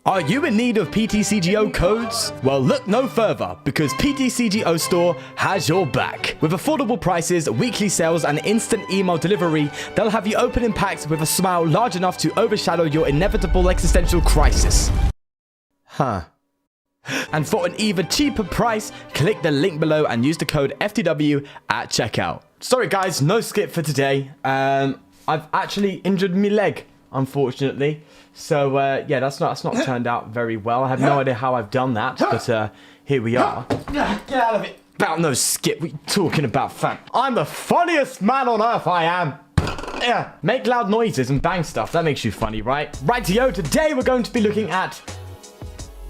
Are you in need of PTCGO codes? Well, look no further, because PTCGO Store has your back. With affordable prices, weekly sales, and instant email delivery, they'll have you opening packs with a smile large enough to overshadow your inevitable existential crisis. And for an even cheaper price, click the link below and use the code FTW at checkout. Sorry guys, no skip for today. I've actually injured my leg, unfortunately. So yeah, that's not turned out very well. I have no idea how I've done that, but here we are. Get out of it. About no skip, what are you talking about, fam? I'm the funniest man on earth, I am. Yeah, make loud noises and bang stuff. That makes you funny, right? Rightio, today we're going to be looking at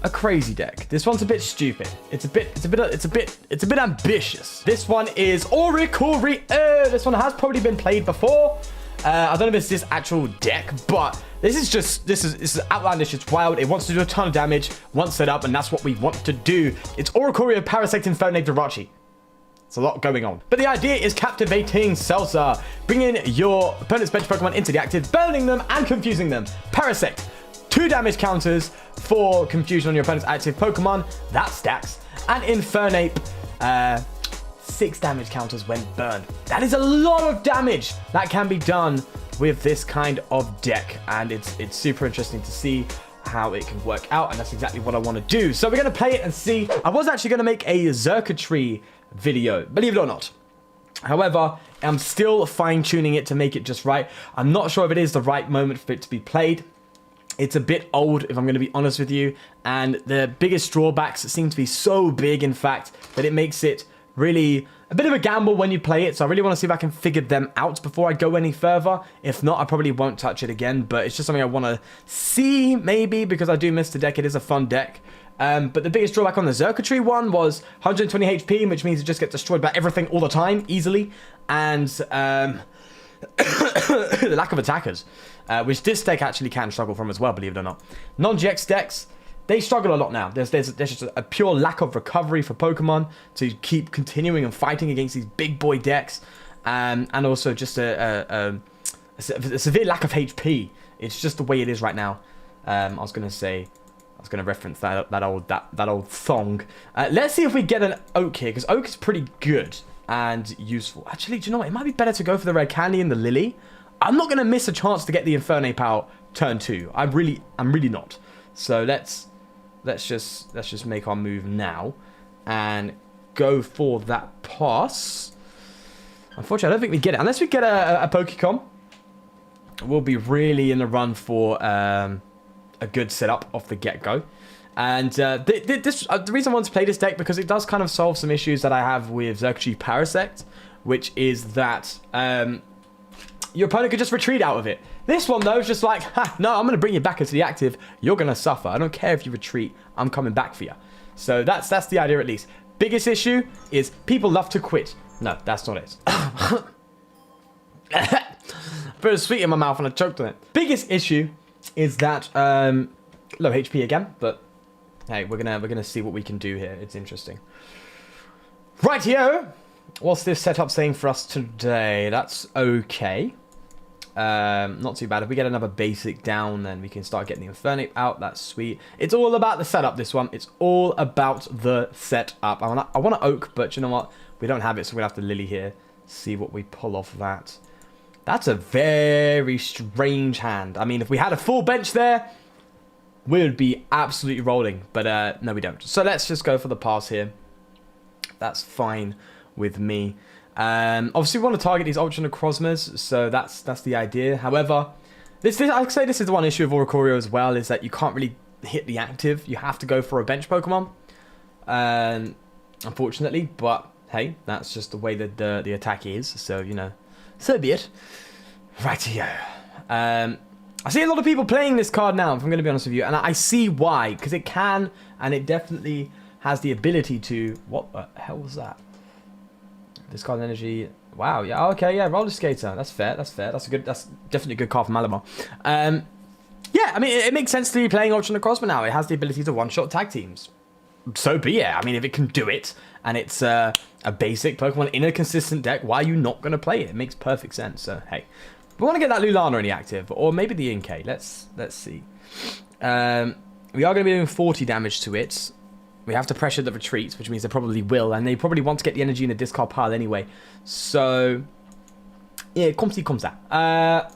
a crazy deck. This one's a bit stupid. It's a bit ambitious. This one is Oricorio. This one has probably been played before. I don't know if it's this actual deck, but this is outlandish. It's wild. It wants to do a ton of damage once set up, and that's what we want to do. It's Oricorio, Parasect, Infernape, Virachi. It's a lot going on. But the idea is captivating Salsa, bringing your opponent's bench Pokemon into the active, burning them and confusing them. Parasect, 2 damage counters for confusion on your opponent's active Pokemon. That stacks. And Infernape, 6 damage counters when burned. That is a lot of damage that can be done with this kind of deck, and it's super interesting to see how it can work out, and that's exactly what I want to do. So we're going to play it and see. I was actually going to make a circuitry video, believe it or not. However, I'm still fine-tuning it to make it just right. I'm not sure if it is the right moment for it to be played. It's a bit old, if I'm going to be honest with you, and the biggest drawbacks seem to be so big, in fact, that it makes it really a bit of a gamble when you play it. So I really want to see if I can figure them out before I go any further. If not, I probably won't touch it again, but it's just something I want to see, maybe, because I do miss the deck. It is a fun deck. But the biggest drawback on the Circuitry one was 120 HP, which means it just gets destroyed by everything all the time, easily. And the lack of attackers, which this deck actually can struggle from as well, believe it or not. Non-GX decks, they struggle a lot now. There's just a pure lack of recovery for Pokemon to keep continuing and fighting against these big boy decks, and also just a severe lack of HP. It's just the way it is right now. I was gonna reference that old song. Let's see if we get an Oak here, because Oak is pretty good and useful. Actually, do you know what? It might be better to go for the Red Candy and the Lily. I'm not gonna miss a chance to get the Infernape out turn 2. I'm really not. So let's just make our move now and go for that pass. Unfortunately, I don't think we get it. Unless we get a Pokecom, we'll be really in the run for a good setup off the get-go. And the reason I want to play this deck, because it does kind of solve some issues that I have with Xerxes Parasect, which is that your opponent could just retreat out of it. This one, though, is just like, no, I'm going to bring you back into the active. You're going to suffer. I don't care if you retreat. I'm coming back for you. So that's the idea, at least. Biggest issue is people love to quit. No, that's not it. Put a sweet in my mouth and I choked on it. Biggest issue is that low HP again, but hey, we're gonna see what we can do here. It's interesting. Right here. What's this setup saying for us today? That's okay. Not too bad. If we get another basic down, then we can start getting the Infernape out. That's sweet. It's all about the setup, this one. It's all about the setup. I want to Oak, but you know what? We don't have it, so we'll have to Lily here. See what we pull off of that. That's a very strange hand. I mean, if we had a full bench there, we would be absolutely rolling. But no, we don't. So let's just go for the pass here. That's fine with me. Obviously, we want to target these Ultra Necrozmas, so that's the idea. However, I'd say this is the one issue of Oricorio as well, is that you can't really hit the active. You have to go for a bench Pokemon, unfortunately. But hey, that's just the way that the attack is. So you know, so be it. Rightio. I see a lot of people playing this card now, if I'm going to be honest with you, and I see why, because it can, and it definitely has the ability to. What the hell was that? Discard energy. Wow. Yeah. Okay. Yeah. Roller Skater. That's fair. That's fair. That's definitely a good card from Malamar. Yeah. I mean, it makes sense to be playing Ultra Necrozma now. It has the ability to one-shot tag teams. So be it. I mean, if it can do it, and it's a basic Pokemon in a consistent deck, why are you not going to play it? It makes perfect sense. So hey, we want to get that Lulana in the active, or maybe the Inkay. Let's see. We are going to be doing 40 damage to it. We have to pressure the retreats, which means they probably will. And they probably want to get the energy in the discard pile anyway. So, yeah, comme ci, comme ça.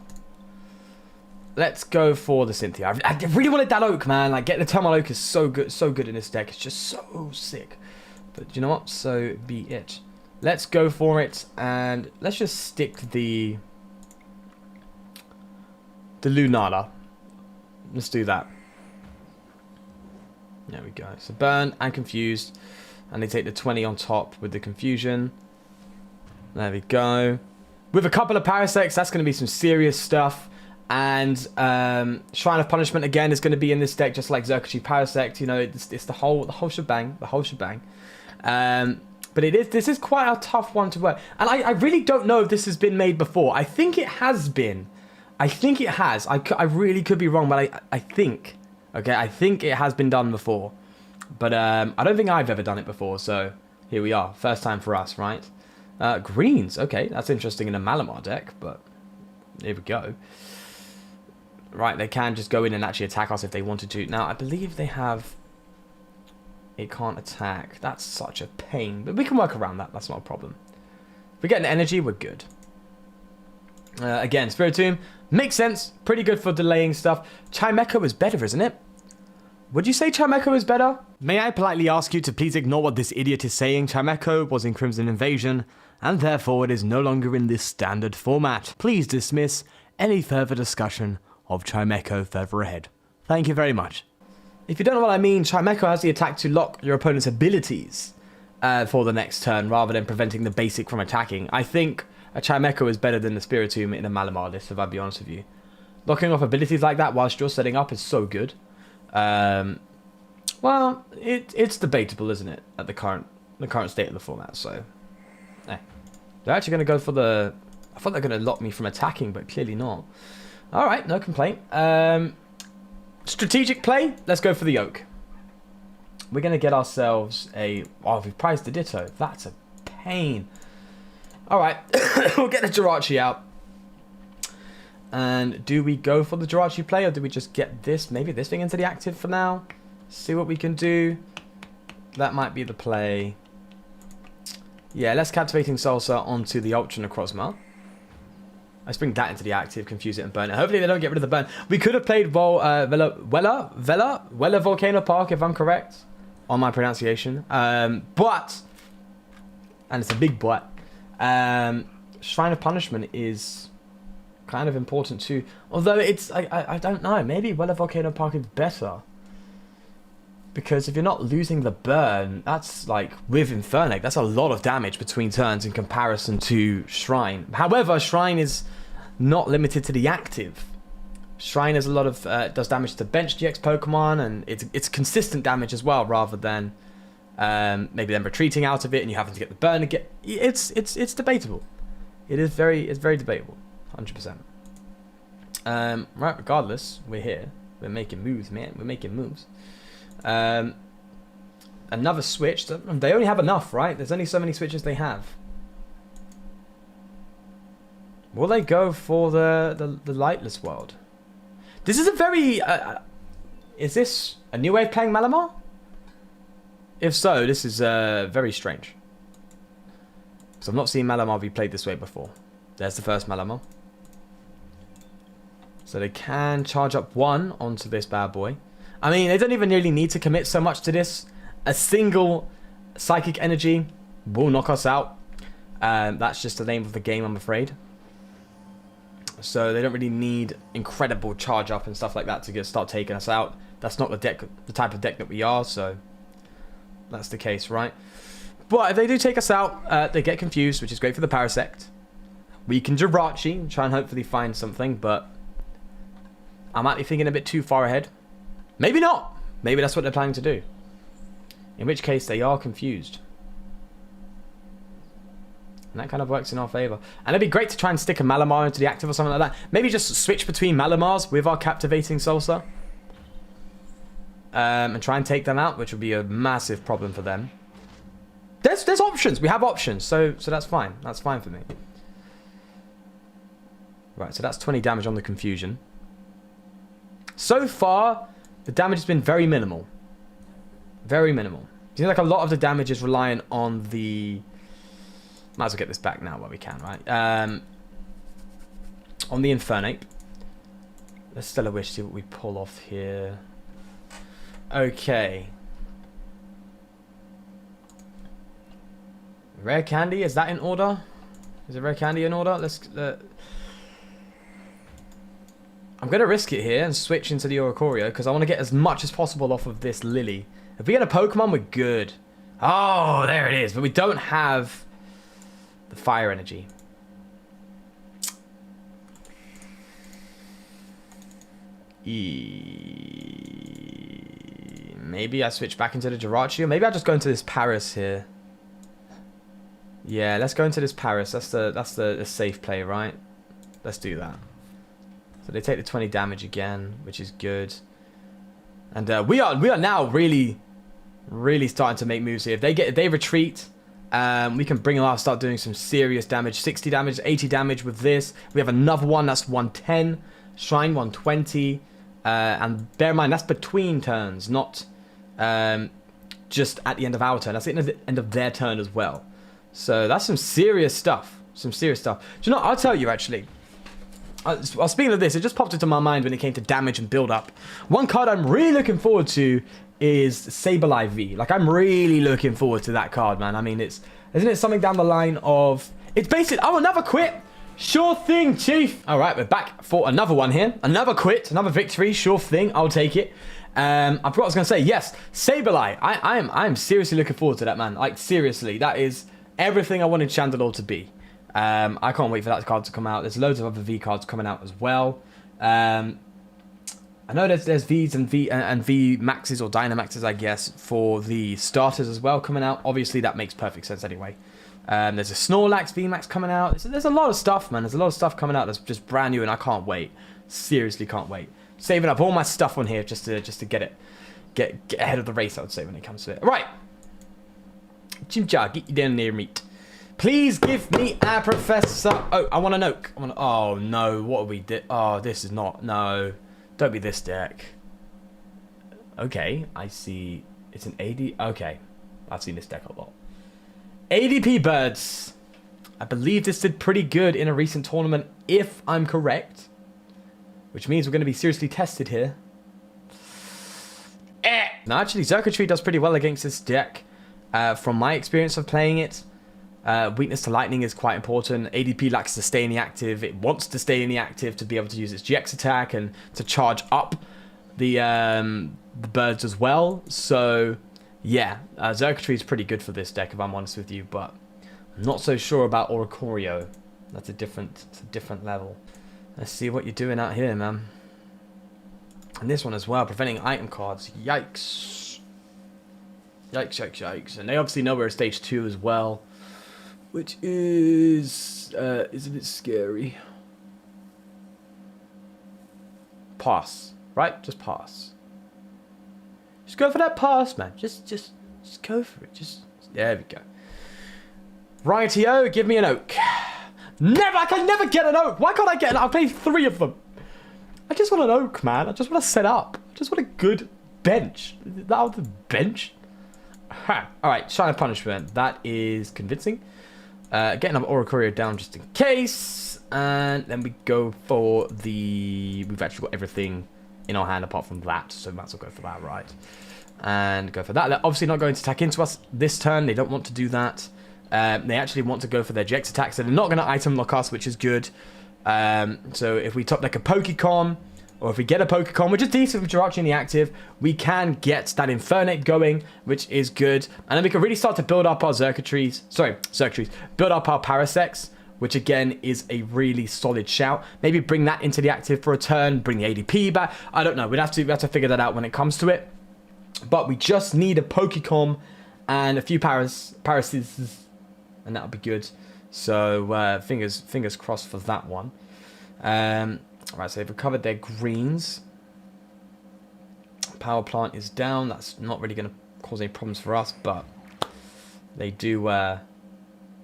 Let's go for the Cynthia. I really wanted that Oak, man. Like, getting the Thermal Oak is so good in this deck. It's just so sick. But you know what? So be it. Let's go for it. And let's just stick the Lunala. Let's do that. There we go. So burn and confused. And they take the 20 on top with the confusion. There we go. With a couple of Parasects, that's going to be some serious stuff. And Shrine of Punishment again is going to be in this deck, just like Xerxes Parasect. You know, it's the whole shebang. The whole shebang. But this is quite a tough one to work. And I really don't know if this has been made before. I think it has been. I think it has. I really could be wrong, but I think. Okay, I think it has been done before. But I don't think I've ever done it before, so here we are. First time for us, right? Greens, okay, that's interesting in a Malamar deck, but here we go. Right, they can just go in and actually attack us if they wanted to. Now, I believe they have... It can't attack. That's such a pain, but we can work around that. That's not a problem. If we get an energy, we're good. Again, Spiritomb, makes sense. Pretty good for delaying stuff. Chimecho is better, isn't it? Would you say Chimecho is better? May I politely ask you to please ignore what this idiot is saying? Chimecho was in Crimson Invasion, and therefore it is no longer in this standard format. Please dismiss any further discussion of Chimecho further ahead. Thank you very much. If you don't know what I mean, Chimecho has the attack to lock your opponent's abilities for the next turn, rather than preventing the basic from attacking. I think a Chimecho is better than the Spiritomb in a Malamar list, if I'll be honest with you. Locking off abilities like that whilst you're setting up is so good. Well, it's debatable, isn't it, at the current state of the format, so... They're actually going to go for the... I thought they're going to lock me from attacking, but clearly not. Alright, no complaint. Strategic play, let's go for the Oak. We're going to get ourselves a... Oh, we've prized the Ditto. That's a pain. Alright, we'll get the Jirachi out. And do we go for the Jirachi play, or do we just get this, maybe this thing into the active for now? See what we can do. That might be the play. Yeah, let's Captivating Salsa onto the Ultra Necrozma. Let's bring that into the active, confuse it and burn it. Hopefully they don't get rid of the burn. We could have played Vela Volcano Park, if I'm correct on my pronunciation. But, and it's a big but, Shrine of Punishment is kind of important too. Although it's, I don't know, maybe Vela Volcano Park is better. Because if you're not losing the burn, that's like, with Infernape, that's a lot of damage between turns in comparison to Shrine. However, Shrine is not limited to the active. Shrine has a lot of, does damage to bench GX Pokemon, and it's consistent damage as well, rather than maybe them retreating out of it and you having to get the burn again. It's debatable. It's very debatable, 100%. Right, regardless, we're here. We're making moves, man. We're making moves. Another switch. They only have enough, right? There's only so many switches they have. Will they go for the Lightless World? This is a very... is this a new way of playing Malamar? If so, this is very strange. Because I've not seen Malamar be played this way before. There's the first Malamar. So they can charge up one onto this bad boy. I mean, they don't even really need to commit so much to this. A single Psychic Energy will knock us out. That's just the name of the game, I'm afraid. So they don't really need incredible charge up and stuff like that to start taking us out. That's not the type of deck that we are, so that's the case, right? But if they do take us out, they get confused, which is great for the Parasect. We can Jirachi and try and hopefully find something, but I might be thinking a bit too far ahead. Maybe not. Maybe that's what they're planning to do. In which case, they are confused. And that kind of works in our favour. And it'd be great to try and stick a Malamar into the active or something like that. Maybe just switch between Malamars with our Captivating Salsa. And try and take them out, which would be a massive problem for them. There's options. We have options. So that's fine. That's fine for me. Right, so that's 20 damage on the Confusion. So far, the damage has been very minimal. Very minimal. Seems like a lot of the damage is reliant on the... Might as well get this back now while we can, right? On the Infernape. Let's Stellar Wish, see what we pull off here. Okay. Rare Candy, is that in order? Is it Rare Candy in order? Let's... I'm going to risk it here and switch into the Oricorio because I want to get as much as possible off of this Lily. If we get a Pokemon, we're good. Oh, there it is. But we don't have the Fire Energy. Maybe I switch back into the Jirachi. Or maybe I just go into this Paras here. Yeah, let's go into this Paras. That's the safe play, right? Let's do that. So they take the 20 damage again, which is good. And we are now really starting to make moves here. If they retreat, we can bring them out, start doing some serious damage. 60 damage, 80 damage with this. We have another one that's 110, Shrine 120, and bear in mind that's between turns, not just at the end of our turn. That's at the end of their turn as well. So that's some serious stuff. Some serious stuff. Do you know what? I'll tell you actually. Speaking of this, it just popped into my mind when it came to damage and build up. One card I'm really looking forward to is Sableye V. Like, I'm really looking forward to that card, man. I mean, isn't it something down the line of... It's basically... I will never quit. Sure thing, Chief. All right, we're back for another one here. Another quit, another victory. Sure thing. I'll take it. I forgot what I was going to say. Yes, Sableye. I am seriously looking forward to that, man. Like, seriously. That is everything I wanted Chandelure to be. I can't wait for that card to come out. There's loads of other V cards coming out as well. I know there's Vs and V Maxes or Dynamaxes, I guess, for the starters as well coming out. Obviously, that makes perfect sense anyway. There's a Snorlax VMAX coming out. There's a lot of stuff, man. There's a lot of stuff coming out that's just brand new, and I can't wait. Seriously, can't wait. Saving up all my stuff on here just to get ahead of the race, I would say, when it comes to it. Right. Chimchar, get you down there, meat. Please give me a Professor... Oh, I want an Oak. Oh, no. What are we... Oh, this is not... No. Don't be this deck. Okay. I see... It's an AD... Okay. I've seen this deck a lot. ADP Birds. I believe this did pretty good in a recent tournament, if I'm correct. Which means we're going to be seriously tested here. No, actually, Xurkitree does pretty well against this deck. From my experience of playing it. Weakness to lightning is quite important. ADP likes to stay in the active. It wants to stay in the active to be able to use its GX attack and to charge up the birds as well. So, yeah, Xurkitree is pretty good for this deck, if I'm honest with you. But I'm not so sure about Oricorio. It's a different level. Let's see what you're doing out here, man. And this one as well, preventing item cards. Yikes. Yikes, yikes, yikes. And they obviously know we're at stage 2 as well. Which is a bit scary. Pass, right? Just pass. Just go for that pass, man. Just go for it. There we go. Rightio, give me an Oak. Never, I can never get an Oak. Why can't I get an Oak? I'll play 3 of them. I just want an Oak, man. I just want to set up. I just want a good bench. Is that the bench? Ha. All right, Shine Punishment. That is convincing. Getting up Oricorio down just in case. And then we go for the... We've actually got everything in our hand apart from that. So might as well go for that, right? And go for that. They're obviously not going to attack into us this turn. They don't want to do that. They actually want to go for their GX attack. So they're not going to item lock us, which is good. So if we top deck a Pokecom, or if we get a Pokecom, which is decent with Jirachi in the active, we can get that Infernape going, which is good. And then we can really start to build up our Xurkitrees. Sorry, Xurkitrees. Build up our Parasects, which again is a really solid shout. Maybe bring that into the active for a turn, bring the ADP back. I don't know. We have to figure that out when it comes to it. But we just need a Pokecom and a few Parasies, and that'll be good. So fingers crossed for that one. Alright, so they've recovered their greens. Power plant is down. That's not really going to cause any problems for us, but they do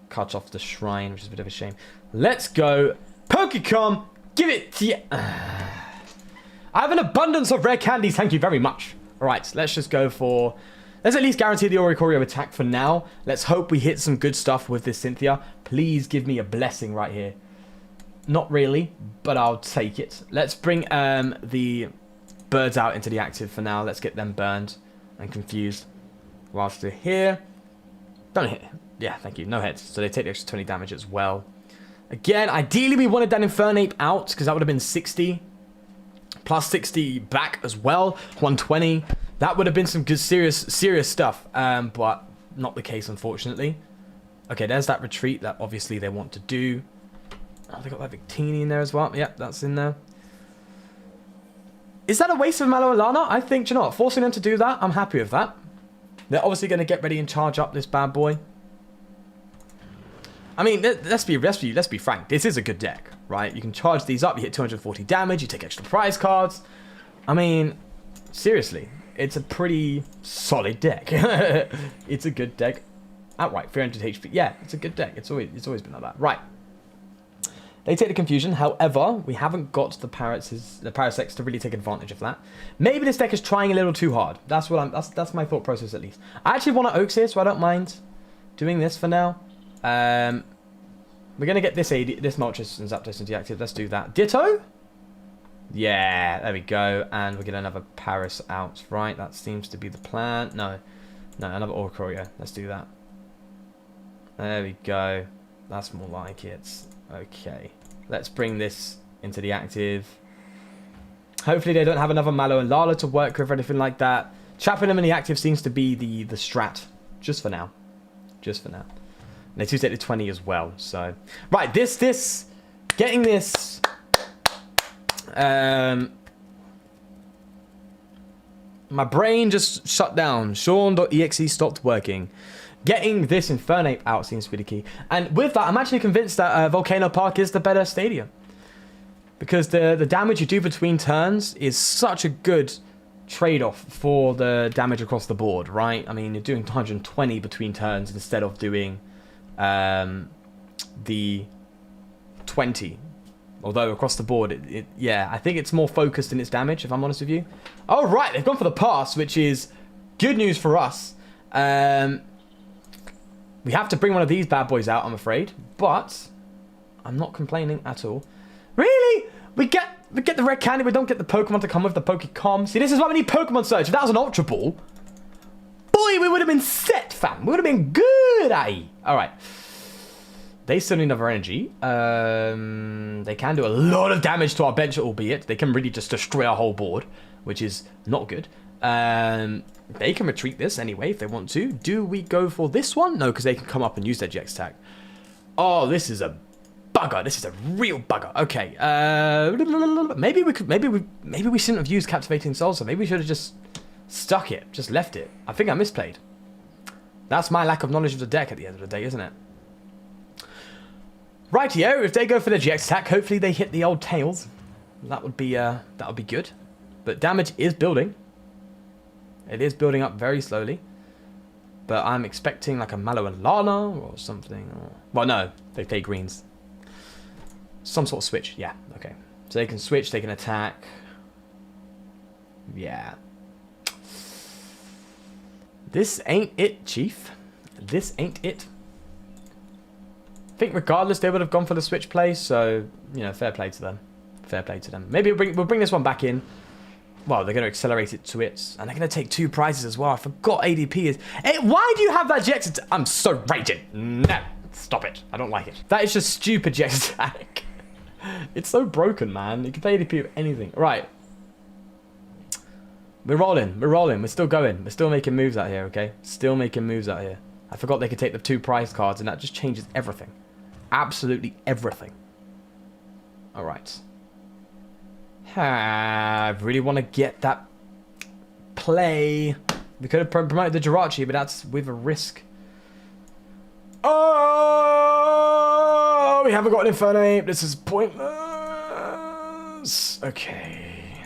cut off the shrine, which is a bit of a shame. Let's go. Pokecom, give it to you. I I have an abundance of rare candies. Thank you very much. All right, let's just go for... Let's at least guarantee the Oricorio attack for now. Let's hope we hit some good stuff with this Cynthia. Please give me a blessing right here. Not really, but I'll take it. Let's bring the birds out into the active for now. Let's get them burned and confused whilst they're here. Don't hit. Yeah, thank you. No heads. So they take the extra 20 damage as well. Again, ideally we wanted that Infernape out because that would have been 60. Plus 60 back as well. 120. That would have been some good, serious stuff. But not the case, unfortunately. Okay, there's that retreat that obviously they want to do. Oh, they got that Victini in there as well. Yep, that's in there. Is that a waste of Malo and Lana? I think, you know what, forcing them to do that, I'm happy with that. They're obviously going to get ready and charge up this bad boy. I mean, let's be frank. This is a good deck, right? You can charge these up. You hit 240 damage. You take extra prize cards. I mean, seriously, it's a pretty solid deck. It's a good deck. Outright, 300 HP. Yeah, it's a good deck. It's always been like that. Right. They take the confusion. However, we haven't got the Parasects to really take advantage of that. Maybe this deck is trying a little too hard. That's that's my thought process at least. I actually want to Oaks here, so I don't mind doing this for now. We're gonna get this Moltres and Zapdos into active. Let's do that. Ditto. Yeah, there we go. And we're gonna another Paras out. Right, that seems to be the plan. No, another Oricorio. Let's do that. There we go. That's more like it. Okay, let's bring this into the active. Hopefully they don't have another Malo and Lala to work with or anything like that. Trapping them in the active seems to be the strat. Just for now. Just for now. And they do take the 20 as well. So, right, getting this. My brain just shut down. Sean.exe stopped working. Getting this Infernape out seems to be the key. And with that, I'm actually convinced that Volcano Park is the better stadium. Because the damage you do between turns is such a good trade-off for the damage across the board, right? I mean, you're doing 120 between turns instead of doing the 20. Although across the board, yeah, I think it's more focused in its damage, if I'm honest with you. Oh, right, they've gone for the pass, which is good news for us. We have to bring one of these bad boys out, I'm afraid. But I'm not complaining at all. Really? We get the red candy, we don't get the Pokemon to come with the Pokecom. See, this is why we need Pokemon Search. If that was an Ultra Ball, boy, we would have been set, fam. We would have been good, eh? Alright. They still need another energy. They can do a lot of damage to our bench, albeit. They can really just destroy our whole board, which is not good. They can retreat this anyway if they want to. Do we go for this one? No, because they can come up and use their GX tag. Oh, this is a bugger. This is a real bugger. Okay. Maybe we shouldn't have used Captivating Soul, so maybe we should have just stuck it, just left it. I think I misplayed. That's my lack of knowledge of the deck at the end of the day, isn't it? Rightio, if they go for the GX attack, hopefully they hit the old tails. That would be good. But damage is building. It is building up very slowly. But I'm expecting like a Malo and Lana or something. Well, no, they play greens. Some sort of switch. Yeah, okay. So they can switch, they can attack. Yeah. This ain't it, Chief. This ain't it. I think regardless, they would have gone for the switch play. So, you know, fair play to them. Fair play to them. Maybe we'll bring this one back in. Well, they're going to accelerate it to it. And they're going to take 2 prizes as well. I forgot ADP is... Hey, why do you have that GX attack? I'm so raging. No. Stop it. I don't like it. That is just stupid GX attack. It's so broken, man. You can play ADP with anything. Right. We're rolling. We're rolling. We're still going. We're still making moves out here, okay? Still making moves out here. I forgot they could take the 2 prize cards, and that just changes everything. Absolutely everything. All right. I really want to get that play. We could have promoted the Jirachi, but that's with a risk. Oh, we haven't got an Infernape. This is pointless. Okay.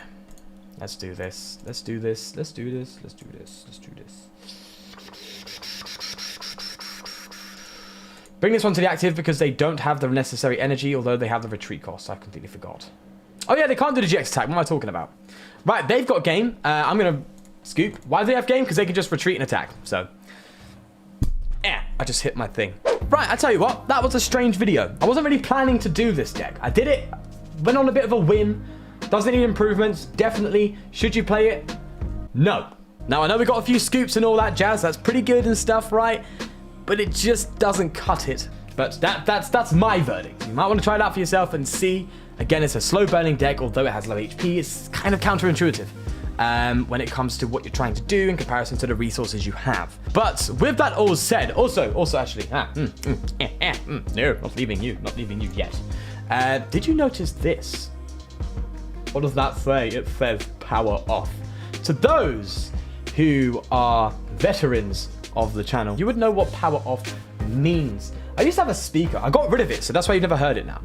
Let's do this. Let's do this. Let's do this. Let's do this. Let's do this. Bring this one to the active because they don't have the necessary energy, although they have the retreat cost. I completely forgot. Oh yeah, they can't do the GX attack. What am I talking about? Right, they've got game. I'm going to scoop. Why do they have game? Because they can just retreat and attack. So, yeah, I just hit my thing. Right, I tell you what, that was a strange video. I wasn't really planning to do this deck. I did it, went on a bit of a whim. Does it need improvements? Definitely. Should you play it? No. Now, I know we got a few scoops and all that jazz. That's pretty good and stuff, right? But it just doesn't cut it. But that's my verdict. You might want to try it out for yourself and see. Again, it's a slow burning deck, although it has low HP. It's kind of counterintuitive when it comes to what you're trying to do in comparison to the resources you have. But with that all said, also actually, no, not leaving you yet. Did you notice this? What does that say? It says power off. To those who are veterans of the channel, you would know what power off means. I used to have a speaker. I got rid of it, so that's why you've never heard it now.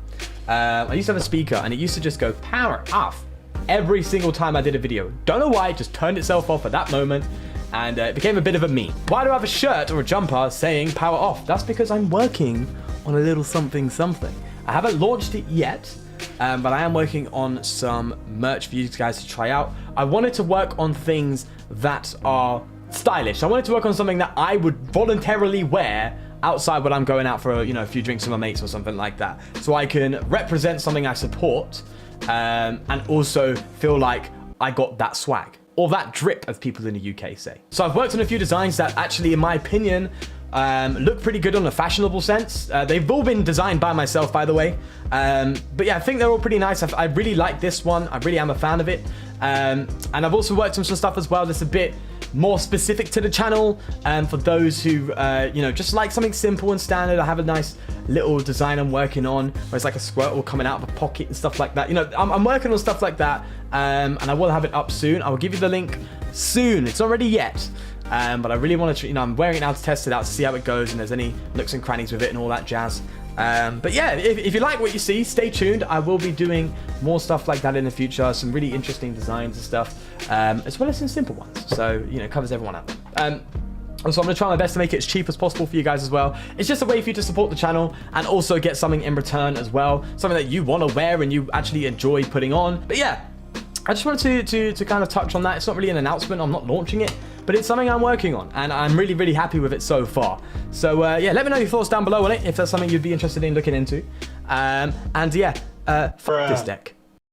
I used to have a speaker, and it used to just go power off every single time I did a video. Don't know why, it just turned itself off at that moment, and it became a bit of a meme. Why do I have a shirt or a jumper saying power off? That's because I'm working on a little something. I haven't launched it yet, but I am working on some merch for you guys to try out. I wanted to work on things that are stylish. I wanted to work on something that I would voluntarily wear outside when I'm going out for a few drinks with my mates or something like that, so I can represent something I support, and also feel like I got that swag or that drip, as people in the UK say. So I've worked on a few designs that actually, in my opinion, look pretty good on a fashionable sense. They've all been designed by myself, by the way. But yeah, I think they're all pretty nice. I really like this one. I really am a fan of it. And I've also worked on some stuff as well that's a bit more specific to the channel, for those who just like something simple and standard. I have a nice little design I'm working on where it's like a Squirtle coming out of a pocket and stuff like that. I'm working on stuff like that, and I will have it up soon. I will give you the link soon. It's not ready yet, but I really want to, I'm wearing it now to test it out to see how it goes and there's any nooks and crannies with it and all that jazz. But yeah, if you like what you see, stay tuned. I will be doing more stuff like that in the future, some really interesting designs and stuff, as well as some simple ones, so it covers everyone out. Also, I'm going to try my best to make it as cheap as possible for you guys as well. It's just a way for you to support the channel and also get something in return as well, something that you want to wear and you actually enjoy putting on. But yeah, I just wanted to kind of touch on that. It's not really an announcement. I'm not launching it, but it's something I'm working on, and I'm really, really happy with it so far. So yeah, let me know your thoughts down below on it if that's something you'd be interested in looking into. And yeah, fuck this deck.